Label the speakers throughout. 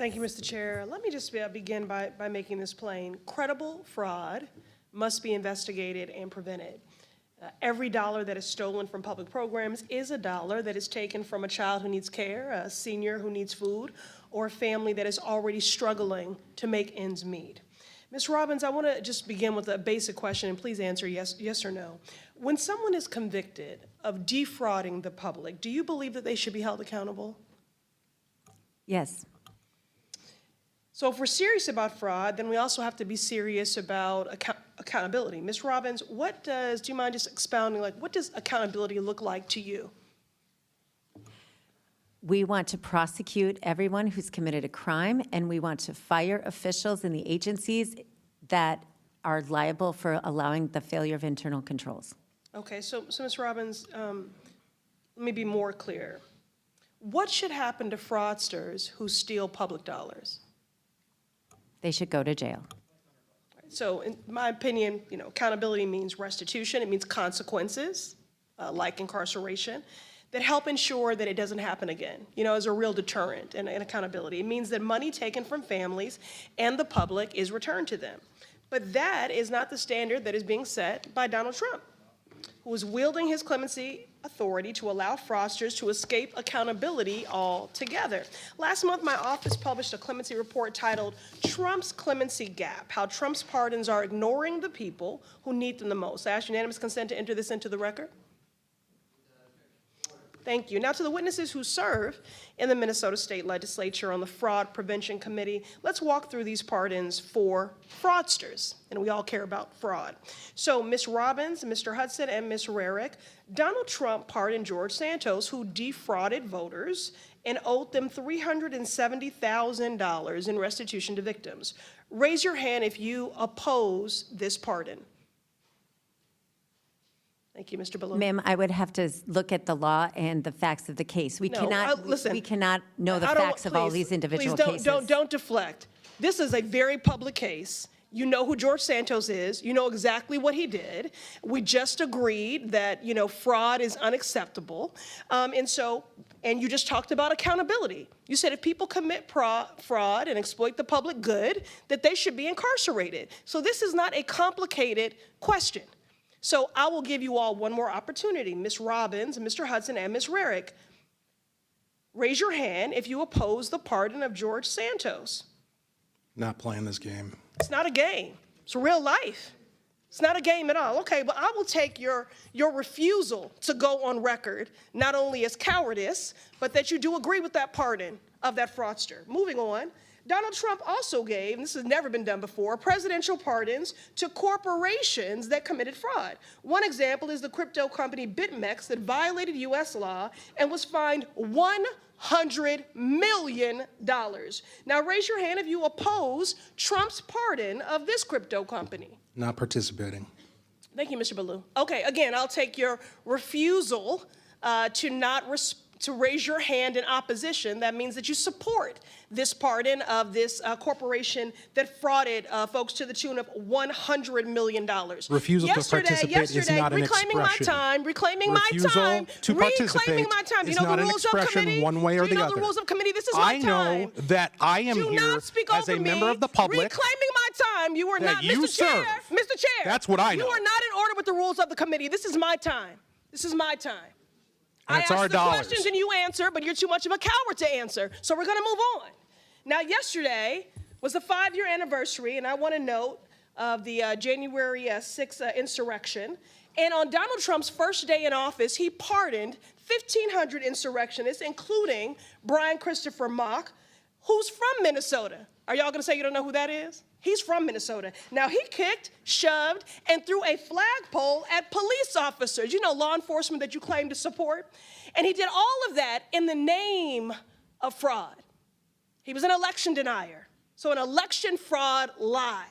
Speaker 1: Thank you, Mr. Chair. Let me just begin by making this plain. Credible fraud must be investigated and prevented. Every dollar that is stolen from public programs is a dollar that is taken from a child who needs care, a senior who needs food, or a family that is already struggling to make ends meet. Ms. Robbins, I want to just begin with a basic question, and please answer yes or no. When someone is convicted of defrauding the public, do you believe that they should be held accountable?
Speaker 2: Yes.
Speaker 1: So if we're serious about fraud, then we also have to be serious about accountability. Ms. Robbins, do you mind just expounding, what does accountability look like to you?
Speaker 2: We want to prosecute everyone who's committed a crime, and we want to fire officials in the agencies that are liable for allowing the failure of internal controls.
Speaker 1: Okay, so Ms. Robbins, let me be more clear. What should happen to fraudsters who steal public dollars?
Speaker 2: They should go to jail.
Speaker 1: So in my opinion, accountability means restitution. It means consequences, like incarceration, that help ensure that it doesn't happen again, as a real deterrent and accountability. It means that money taken from families and the public is returned to them. But that is not the standard that is being set by Donald Trump, who is wielding his clemency authority to allow fraudsters to escape accountability altogether. Last month, my office published a clemency report titled Trump's Clemency Gap, How Trump's Pardons Are Ignoring the People Who Need Them the Most. I ask unanimous consent to enter this into the record. Thank you. Now to the witnesses who serve in the Minnesota State Legislature on the Fraud Prevention Committee, let's walk through these pardons for fraudsters, and we all care about fraud. So Ms. Robbins, Mr. Hudson, and Ms. Rarick, Donald Trump pardoned George Santos, who defrauded voters and owed them $370,000 in restitution to victims. Raise your hand if you oppose this pardon. Thank you, Mr. Ballou.
Speaker 2: Ma'am, I would have to look at the law and the facts of the case. We cannot know the facts of all these individual cases.
Speaker 1: Don't deflect. This is a very public case. You know who George Santos is. You know exactly what he did. We just agreed that, fraud is unacceptable. And you just talked about accountability. You said if people commit fraud and exploit the public good, that they should be incarcerated. So this is not a complicated question. So I will give you all one more opportunity. Ms. Robbins, Mr. Hudson, and Ms. Rarick, raise your hand if you oppose the pardon of George Santos.
Speaker 3: Not playing this game.
Speaker 1: It's not a game. It's real life. It's not a game at all. Okay, but I will take your refusal to go on record, not only as cowardice, but that you do agree with that pardon of that fraudster. Moving on. Donald Trump also gave, and this has never been done before, presidential pardons to corporations that committed fraud. One example is the crypto company BitMEX that violated U.S. law and was fined $100 million. Now raise your hand if you oppose Trump's pardon of this crypto company.
Speaker 3: Not participating.
Speaker 1: Thank you, Mr. Ballou. Okay, again, I'll take your refusal to raise your hand in opposition. That means that you support this pardon of this corporation that frauded folks to the tune of $100 million.
Speaker 3: Refusal to participate is not an expression.
Speaker 1: Reclaiming my time.
Speaker 3: To participate is not an expression one way or the other.
Speaker 1: Do you know the rules of committee? This is my time.
Speaker 3: I know that I am here as a member of the public.
Speaker 1: Reclaiming my time. You are not, Mr. Chair. Mr. Chair.
Speaker 3: That's what I know.
Speaker 1: You are not in order with the rules of the committee. This is my time. This is my time.
Speaker 3: That's
Speaker 1: I ask
Speaker 3: our
Speaker 1: the
Speaker 3: dollars.
Speaker 1: questions and you answer, but you're too much of a coward to answer. So we're going to move on. Now, yesterday was the 5-year anniversary, and I want to note of the January 6th insurrection. And on Donald Trump's first day in office, he pardoned 1,500 insurrectionists, including Brian Christopher Mock, who's from Minnesota. Are y'all going to say you don't know who that is? He's from Minnesota. Now, he kicked, shoved, and threw a flagpole at police officers, law enforcement that you claim to support. And he did all of that in the name of fraud. He was an election denier, so an election fraud lie.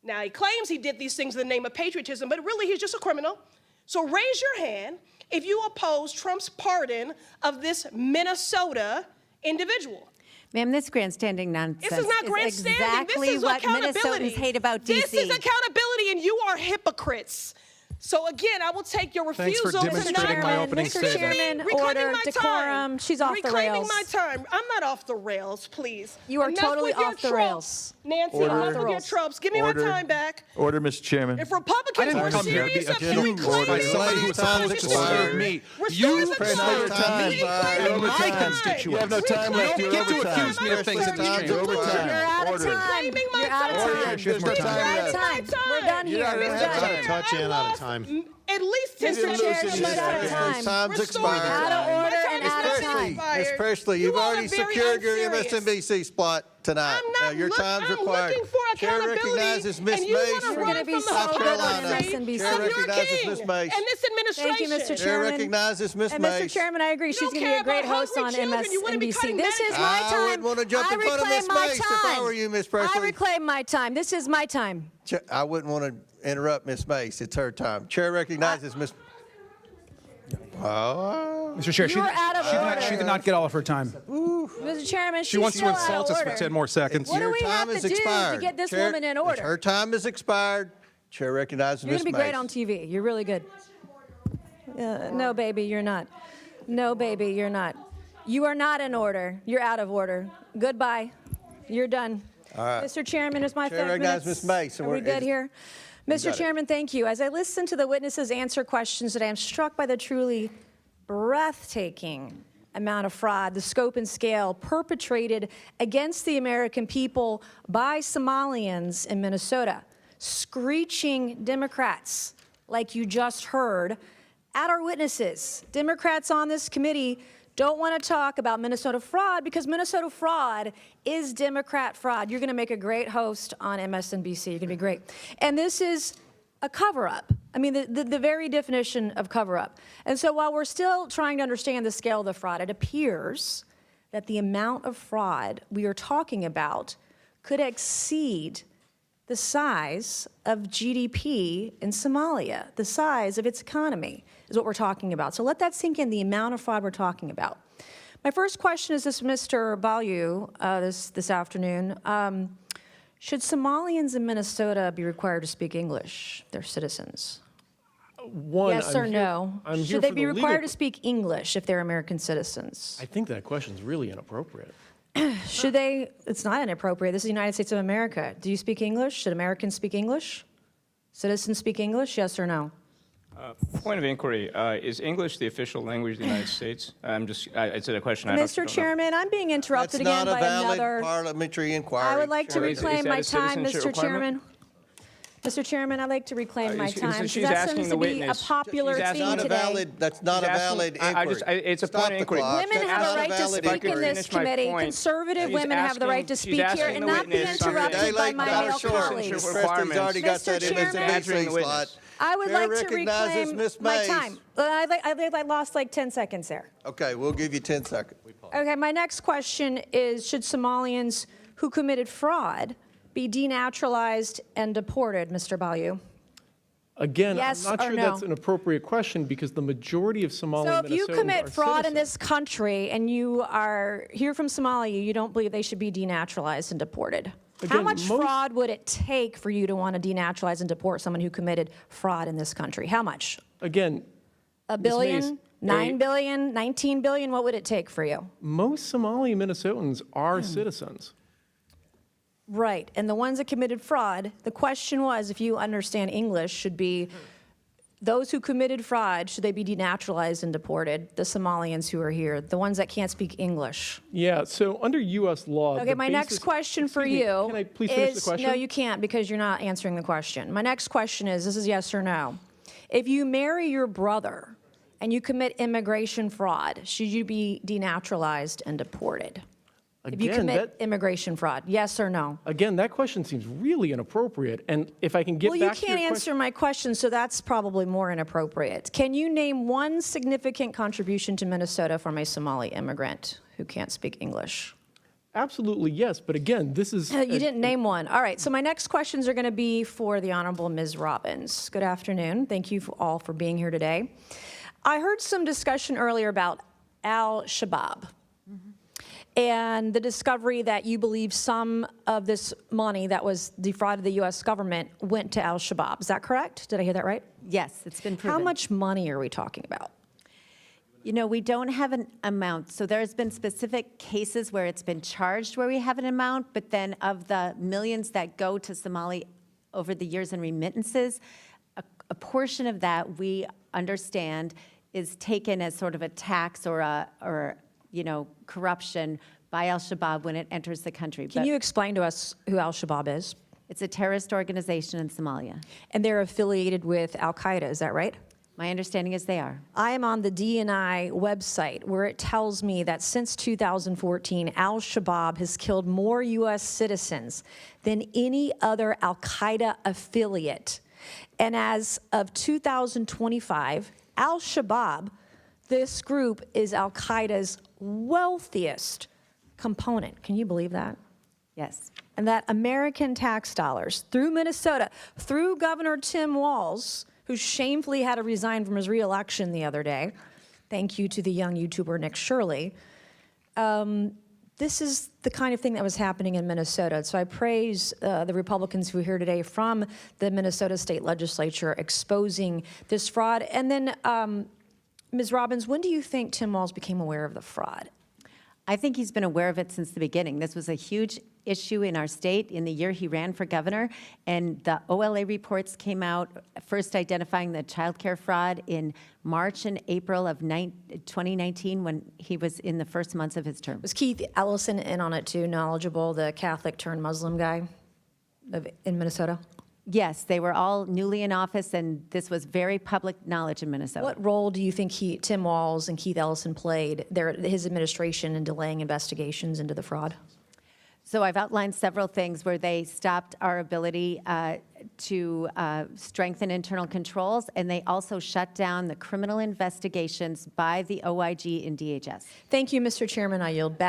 Speaker 1: Now, he claims he did these things in the name of patriotism, but really he's just a criminal. So raise your hand if you oppose Trump's pardon of this Minnesota individual.
Speaker 2: Ma'am, this grandstanding nonsense
Speaker 1: this is not grandstanding.
Speaker 2: Exactly
Speaker 1: this is
Speaker 2: what Minnesotans hate about D.C.
Speaker 1: This is accountability, and you are hypocrites. So again, I will take your
Speaker 3: Thanks for
Speaker 1: refusal to
Speaker 3: demonstrating
Speaker 1: not
Speaker 3: my opening
Speaker 1: Excuse me,
Speaker 3: statement.
Speaker 1: reclaiming
Speaker 4: Order,
Speaker 1: my
Speaker 4: decorum.
Speaker 1: time.
Speaker 4: She's off the
Speaker 1: Reclaiming
Speaker 4: rails.
Speaker 1: my time. I'm not off the rails, please.
Speaker 4: You are
Speaker 1: Enough
Speaker 4: totally
Speaker 1: with your
Speaker 4: off the
Speaker 1: tropes.
Speaker 4: rails.
Speaker 1: Nancy,
Speaker 5: Order.
Speaker 1: enough with your tropes. Give me my time back.
Speaker 5: Order, Mr. Chairman.
Speaker 1: If Republicans were serious about reclaiming
Speaker 3: by somebody who was supposed to serve me. You served me and my constituents.
Speaker 5: You have no time left.
Speaker 3: You
Speaker 5: You're
Speaker 3: don't get to
Speaker 5: overtime.
Speaker 3: accuse me of things in this
Speaker 5: You're
Speaker 3: chamber.
Speaker 5: overtime.
Speaker 4: You're out of
Speaker 5: Order.
Speaker 4: time.
Speaker 1: Reclaiming my
Speaker 4: You're out of
Speaker 1: time.
Speaker 4: time.
Speaker 5: There's no
Speaker 4: You're
Speaker 5: time
Speaker 4: out of
Speaker 5: left.
Speaker 4: time. We're done here.
Speaker 5: You're
Speaker 4: We're
Speaker 5: out of
Speaker 4: done.
Speaker 5: time.
Speaker 3: Touch in out of time.
Speaker 1: At least 10
Speaker 4: Mr. Chair,
Speaker 1: seconds.
Speaker 4: she's out of time.
Speaker 5: Time's
Speaker 1: Restore
Speaker 5: expired.
Speaker 4: Out of order and out of time.
Speaker 6: Ms. Presley, you've
Speaker 1: You all
Speaker 6: already
Speaker 1: are very
Speaker 6: secured your
Speaker 1: unserious.
Speaker 6: MSNBC spot tonight.
Speaker 1: I'm not
Speaker 6: Now, your time's required.
Speaker 1: I'm looking for
Speaker 6: Chair
Speaker 1: accountability,
Speaker 6: recognizes Ms.
Speaker 1: and you
Speaker 6: Mays
Speaker 1: want to
Speaker 6: from
Speaker 4: We're
Speaker 1: run
Speaker 4: gonna be
Speaker 1: from the
Speaker 4: so good on
Speaker 1: hypocrisy
Speaker 4: MSNBC.
Speaker 6: Chair
Speaker 1: of your
Speaker 6: recognizes
Speaker 1: king
Speaker 6: Ms. Mays.
Speaker 1: and this administration.
Speaker 4: Thank you, Mr.
Speaker 6: Chair
Speaker 4: Chairman.
Speaker 6: recognizes Ms.
Speaker 4: And
Speaker 6: Mays.
Speaker 4: Mr. Chairman, I agree. She's
Speaker 1: don't
Speaker 4: going to be
Speaker 1: care
Speaker 4: a great
Speaker 1: about
Speaker 4: host on
Speaker 1: hungry children. You wanna be
Speaker 4: MSNBC.
Speaker 1: cutting
Speaker 4: This is
Speaker 1: medicine.
Speaker 4: my
Speaker 6: I
Speaker 4: time.
Speaker 6: wouldn't want to jump
Speaker 4: I
Speaker 6: in front of
Speaker 4: reclaim
Speaker 6: Ms.
Speaker 4: my
Speaker 6: Mays if I were you, Ms.
Speaker 4: time. I
Speaker 6: Presley.
Speaker 4: reclaim my time. This is my time.
Speaker 6: I wouldn't want to interrupt Ms. Mays. It's her time. Chair recognizes Ms. Oh.
Speaker 3: Mr. Chair,
Speaker 4: You are out of order.
Speaker 3: she did not get all of her time.
Speaker 4: Mr. Chairman,
Speaker 3: She
Speaker 4: she's
Speaker 3: wants
Speaker 4: still
Speaker 3: to insult
Speaker 4: out of
Speaker 3: us for
Speaker 4: order.
Speaker 3: 10 more seconds.
Speaker 4: What do
Speaker 6: Your
Speaker 4: we have
Speaker 6: time
Speaker 4: to
Speaker 6: has
Speaker 4: do to
Speaker 6: expired.
Speaker 4: get this
Speaker 6: Chair-
Speaker 4: woman in order?
Speaker 6: Her time has expired. Chair recognizes
Speaker 4: You're
Speaker 6: Ms.
Speaker 4: going
Speaker 6: Mays.
Speaker 4: to be great on TV. You're really good. No, baby, you're not. No, baby, you're not. You are not in order. You're out of order. Goodbye. You're done.
Speaker 6: All right.
Speaker 4: Mr. Chairman, is my
Speaker 6: Chair
Speaker 4: 5
Speaker 6: recognizes
Speaker 4: minutes.
Speaker 6: Ms. Mace, and
Speaker 4: Are we
Speaker 6: we're-
Speaker 4: good
Speaker 6: is-
Speaker 4: here? Mr.
Speaker 6: got it.
Speaker 4: Chairman, thank you. As I listen to the witnesses answer questions today, I'm struck by the truly breathtaking amount of fraud, the scope and scale perpetrated against the American people by Somalians in Minnesota, screeching Democrats, like you just heard, at our witnesses. Democrats on this committee don't want to talk about Minnesota fraud because Minnesota fraud is Democrat fraud. You're going to make a great host on MSNBC. You're going to be great. And this is a cover-up. I mean, the very definition of cover-up. And so while we're still trying to understand the scale of the fraud, it appears that the amount of fraud we are talking about could exceed the size of GDP in Somalia, the size of its economy is what we're talking about. So let that sink in, the amount of fraud we're talking about. My first question is this, Mr. Balyu, this afternoon. Should Somalians in Minnesota be required to speak English, their citizens?
Speaker 7: One,
Speaker 4: Yes or no?
Speaker 7: I'm here
Speaker 4: Should they
Speaker 7: for
Speaker 4: be
Speaker 7: the
Speaker 4: required
Speaker 7: legal-
Speaker 4: to speak English if they're American citizens?
Speaker 7: I think that question is really inappropriate.
Speaker 4: Should they? It's not inappropriate. This is the United States of America. Do you speak English? Should Americans speak English? Citizens speak English? Yes or no?
Speaker 8: Point of inquiry, is English the official language of the United States? It's a question I don't
Speaker 4: Mr.
Speaker 8: know.
Speaker 4: Chairman, I'm being
Speaker 6: That's
Speaker 4: interrupted
Speaker 6: not
Speaker 4: again
Speaker 6: a
Speaker 4: by
Speaker 6: valid
Speaker 4: another.
Speaker 6: parliamentary inquiry.
Speaker 4: I would like to
Speaker 8: Is
Speaker 4: reclaim
Speaker 8: that
Speaker 4: my
Speaker 8: a
Speaker 4: time,
Speaker 8: citizenship
Speaker 4: Mr. Chairman.
Speaker 8: requirement?
Speaker 4: Mr. Chairman, I'd like to reclaim my
Speaker 8: she's-
Speaker 4: time.
Speaker 8: she's
Speaker 4: That
Speaker 8: asking
Speaker 4: seems
Speaker 8: the
Speaker 4: to be a
Speaker 8: witness-
Speaker 4: popular
Speaker 8: she's
Speaker 4: theme
Speaker 8: asking-
Speaker 4: today.
Speaker 6: That's not a
Speaker 8: She's asking-
Speaker 6: valid
Speaker 8: I
Speaker 6: inquiry.
Speaker 8: just- it's a
Speaker 6: Stop
Speaker 8: point of
Speaker 6: the
Speaker 8: inquiry.
Speaker 6: clock.
Speaker 4: Women
Speaker 6: That's
Speaker 4: have
Speaker 6: not
Speaker 4: a right to
Speaker 6: valid
Speaker 4: speak
Speaker 6: inquiry.
Speaker 4: in this
Speaker 8: Finish my
Speaker 4: committee.
Speaker 8: point.
Speaker 4: Conservative
Speaker 8: She's
Speaker 4: women have the right to
Speaker 8: asking-
Speaker 4: speak
Speaker 8: she's
Speaker 4: here
Speaker 8: asking
Speaker 4: and
Speaker 8: the
Speaker 4: not be
Speaker 8: witness-
Speaker 4: interrupted
Speaker 6: Day
Speaker 4: by
Speaker 6: late,
Speaker 4: my
Speaker 6: dollar
Speaker 4: male
Speaker 6: short.
Speaker 4: colleagues.
Speaker 6: Ms. Presley's already got
Speaker 4: Mr.
Speaker 6: that
Speaker 4: Chairman.
Speaker 8: Answering
Speaker 6: MSNBC
Speaker 8: the
Speaker 6: slot.
Speaker 8: witness.
Speaker 4: I would
Speaker 6: Chair
Speaker 4: like to
Speaker 6: recognizes
Speaker 4: reclaim
Speaker 6: Ms.
Speaker 4: my
Speaker 6: Mays.
Speaker 4: time. I lost like 10 seconds there.
Speaker 6: Okay, we'll give you 10 seconds.
Speaker 4: Okay, my next question is, should Somalians who committed fraud be denaturalized and deported, Mr. Balyu?
Speaker 7: Again,
Speaker 4: Yes
Speaker 7: I'm not
Speaker 4: or
Speaker 7: sure
Speaker 4: no?
Speaker 7: that's an appropriate question because the majority of Somali
Speaker 4: So if you
Speaker 7: Minnesotans
Speaker 4: commit
Speaker 7: are
Speaker 4: fraud in
Speaker 7: citizens.
Speaker 4: this country and you are here from Somalia, you don't believe they should be denaturalized and deported. How
Speaker 7: Again,
Speaker 4: much
Speaker 7: most-
Speaker 4: fraud would it take for you to want to denaturalize and deport someone who committed fraud in this country? How much?
Speaker 7: Again,
Speaker 4: A
Speaker 7: Ms.
Speaker 4: billion?
Speaker 7: Mays,
Speaker 4: 9 billion? 19 billion? What would it take for you?
Speaker 7: most Somali Minnesotans are citizens.
Speaker 4: Right. And the ones that committed fraud, the question was, if you understand English, should be those who committed fraud, should they be denaturalized and deported? The Somalians who are here, the ones that can't speak English.
Speaker 7: Yeah, so under U.S. law,
Speaker 4: Okay,
Speaker 7: the
Speaker 4: my next
Speaker 7: basis-
Speaker 4: question for
Speaker 7: Excuse me,
Speaker 4: you
Speaker 7: Can I please finish the
Speaker 4: is,
Speaker 7: question?
Speaker 4: no, you can't because you're not answering the question. My next question is, this is yes or no. If you marry your brother and you commit immigration fraud, should you be denaturalized and deported? If you
Speaker 7: Again,
Speaker 4: commit
Speaker 7: that-
Speaker 4: immigration fraud, yes or no?
Speaker 7: Again, that question seems really inappropriate. And if I can get
Speaker 4: Well, you
Speaker 7: back to your
Speaker 4: can't answer my question, so that's probably more inappropriate. Can you name one significant contribution to Minnesota from a Somali immigrant who can't speak English?
Speaker 7: Absolutely, yes. But again, this is...
Speaker 4: You didn't name one. All right, so my next questions are going to be for the Honorable Ms. Robbins. Good afternoon. Thank you all for being here today. I heard some discussion earlier about al-Shabaab. and the discovery that you believe some of this money that was defrauded the U.S. government went to al-Shabaab. Is that correct? Did I hear that right?
Speaker 2: Yes, it's been proven.
Speaker 4: How much money are we talking about?
Speaker 2: You know, we don't have an amount. So there's been specific cases where it's been charged where we have an amount, but then of the millions that go to Somali over the years in remittances, a portion of that we understand is taken as sort of a tax or corruption by al-Shabaab when it enters the country.
Speaker 4: Can you explain to us who al-Shabaab is?
Speaker 2: It's a terrorist organization in Somalia.
Speaker 4: And they're affiliated with al-Qaeda, is that right?
Speaker 2: My understanding is they are.
Speaker 4: I am on the DNI website where it tells me that since 2014, al-Shabaab has killed more U.S. citizens than any other al-Qaeda affiliate. And as of 2025, al-Shabaab, this group, is al-Qaeda's wealthiest component. Can you believe that?
Speaker 2: Yes.
Speaker 4: And that American tax dollars through Minnesota, through Governor Tim Walz, who shamefully had to resign from his reelection the other day. Thank you to the young YouTuber Nick Shirley. This is the kind of thing that was happening in Minnesota. So I praise the Republicans who are here today from the Minnesota State Legislature exposing this fraud. And then, Ms. Robbins, when do you think Tim Walz became aware of the fraud?
Speaker 2: I think he's been aware of it since the beginning. This was a huge issue in our state in the year he ran for governor, and the OLA reports came out, first identifying the child care fraud in March and April of 2019 when he was in the first months of his term.
Speaker 4: Was Keith Ellison in on it too, knowledgeable, the Catholic turned Muslim guy in Minnesota?
Speaker 2: Yes, they were all newly in office, and this was very public knowledge in Minnesota.
Speaker 4: What role do you think Tim Walz and Keith Ellison played, his administration, in delaying investigations into the fraud?
Speaker 2: So I've outlined several things where they stopped our ability to strengthen internal controls, and they also shut down the criminal investigations by the OIG in DHS.
Speaker 4: Thank you, Mr. Chairman. I yield back.